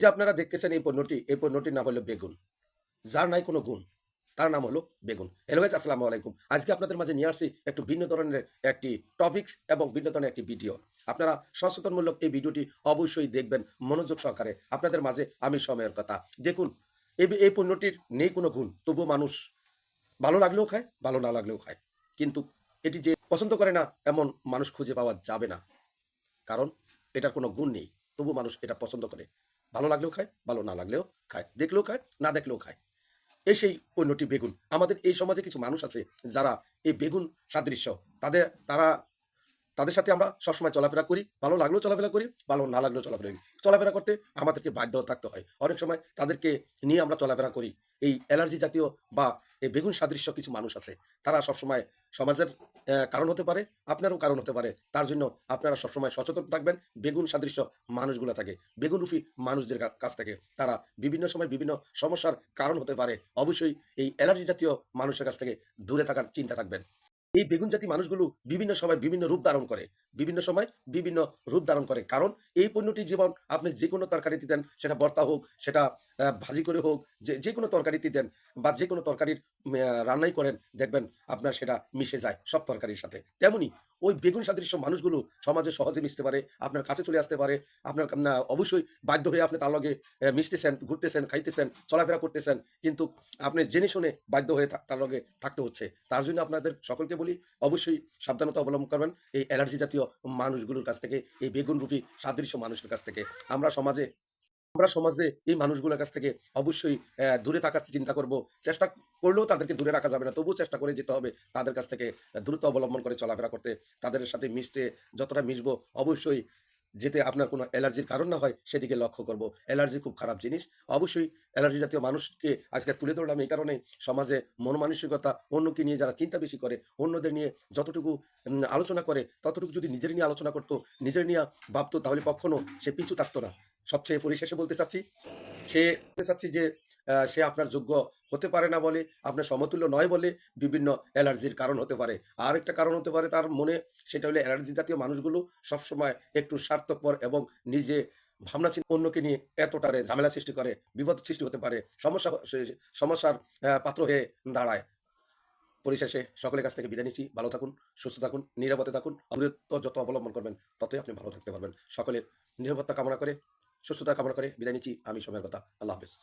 যে আপনারা দেখতেছেন এই পণ্যটির নাম হলো বেগুন। যার নাই কোনো গুণ, তার নাম হলো বেগুন। হ্যালো গাইস, আসসালামু আলাইকুম। আজকে আপনাদের মাঝে নিয়ে আসছি একটু ভিন্ন ধরনের একটি টপিকস এবং ভিন্ন ধরনের একটি ভিডিও। আপনারা সচেতনমূলক এই ভিডিওটি অবশ্যই দেখবেন মনোযোগ সহকারে। আপনাদের মাঝে আমি সময়ের কথা। দেখুন, এই পণ্যটির নেই কোনো গুণ, তবুও মানুষ ভালো লাগলেও খায়, ভালো না লাগলেও খায়। কিন্তু এটি যে পছন্দ করে না এমন মানুষ খুঁজে পাওয়া যাবে না। কারণ এটার কোনো গুণ নেই। তবুও মানুষ এটা পছন্দ করে। ভালো লাগলেও খায়, ভালো না লাগলেও খায়। দেখলেও খায়, না দেখলেও খায়। এই সেই পণ্যটি বেগুন। আমাদের এই সমাজে কিছু মানুষ আছে যারা এই বেগুন সাদৃশ্য তাদের তারা তাদের সাথে আমরা সবসময় চলাফেরা করি। ভালো লাগলেও চলাফেরা করি, ভালো না লাগলেও চলাফেরা করি। চলাফেরা করতে আমাদেরকে বাধ্য থাকতে হয়। অনেক সময় তাদেরকে নিয়ে আমরা চলাফেরা করি। এই অ্যালার্জি জাতীয় বা এই বেগুন সাদৃশ্য কিছু মানুষ আছে। তারা সবসময় সমাজের কারণ হতে পারে, আপনারও কারণ হতে পারে। তার জন্য আপনারা সবসময় সচেতন থাকবেন বেগুন সাদৃশ্য মানুষগুলা থেকে। বেগুনরূপী মানুষদের কাছ থেকে। তারা বিভিন্ন সময় বিভিন্ন সমস্যার কারণ হতে পারে। অবশ্যই এই অ্যালার্জি জাতীয় মানুষের কাছ থেকে দূরে থাকার চিন্তা থাকবেন। এই বেগুন জাতি মানুষগুলো বিভিন্ন সময় বিভিন্ন রূপ ধারণ করে। বিভিন্ন সময় বিভিন্ন রূপ ধারণ করে। কারণ এই পণ্যটি যেমন আপনি যেকোনো তরকারিতে দেন, সেটা ভর্তা হোক, সেটা ভাজি করে হোক, যেকোনো তরকারিতে দেন বা যেকোনো তরকারির রান্নাই করেন, দেখবেন আপনার সেটা মিশে যায় সব তরকারির সাথে। তেমনি ওই বেগুন সাদৃশ্য মানুষগুলো সমাজে সহজে মিশতে পারে, আপনার কাছে চলে আসতে পারে। আপনার অবশ্যই বাধ্য হয়ে আপনি তার লগে মিশতেছেন, ঘুরতেছেন, খাইতেছেন, চলাফেরা করতেছেন। কিন্তু আপনি জেনে শুনে বাধ্য হয়ে তার লগে থাকতে হচ্ছে। তার জন্য আপনাদের সকলকে বলি অবশ্যই সাবধানতা অবলম্বন করবেন এই অ্যালার্জি জাতীয় মানুষগুলোর কাছ থেকে, এই বেগুনরূপী সাদৃশ্য মানুষের কাছ থেকে। আমরা সমাজে এই মানুষগুলোর কাছ থেকে অবশ্যই দূরে থাকার চিন্তা করব। চেষ্টা করলেও তাদেরকে দূরে রাখা যাবে না। তবুও চেষ্টা করে যেতে হবে তাদের কাছ থেকে দূরত্ব অবলম্বন করে চলাফেরা করতে। তাদের সাথে মিশতে যতটা মিশবো অবশ্যই যাতে আপনার কোনো অ্যালার্জির কারণ না হয় সেদিকে লক্ষ্য করব। অ্যালার্জি খুব খারাপ জিনিস। অবশ্যই অ্যালার্জি জাতীয় মানুষকে আজকে তুলে ধরলাম এই কারণেই সমাজে মন মানসিকতা অন্যকে নিয়ে যারা চিন্তা বেশি করে, অন্যদের নিয়ে যতটুকু আলোচনা করে ততটুকু যদি নিজের নিয়ে আলোচনা করত, নিজের নিয়ে ভাবতো তাহলে কখনো সে পিছু থাকতো না। সবচেয়ে পরিশেষে বলতে চাচ্ছি যে সে আপনার যোগ্য হতে পারে না বলে, আপনার সমতুল্য নয় বলে বিভিন্ন অ্যালার্জির কারণ হতে পারে। আরেকটা কারণ হতে পারে তার মনে, সেটা হলো অ্যালার্জি জাতীয় মানুষগুলো সবসময় একটু স্বার্থপর এবং নিজে ভাবনা চিন্তা অন্যকে নিয়ে এতটারে ঝামেলা সৃষ্টি করে, বিপদ সৃষ্টি হতে পারে, সমস্যার পাত্র হয়ে দাঁড়ায়। পরিশেষে সকলের কাছ থেকে বিদায় নিচ্ছি। ভালো থাকুন, সুস্থ থাকুন, নিরাপদে থাকুন। দূরত্ব যত অবলম্বন করবেন ততই আপনি ভালো থাকতে পারবেন। সকলের নিরাপত্তা কামনা করে, সুস্থতা কামনা করে বিদায় নিচ্ছি। আমি সময়ের কথা। আল্লাহ হাফেজ।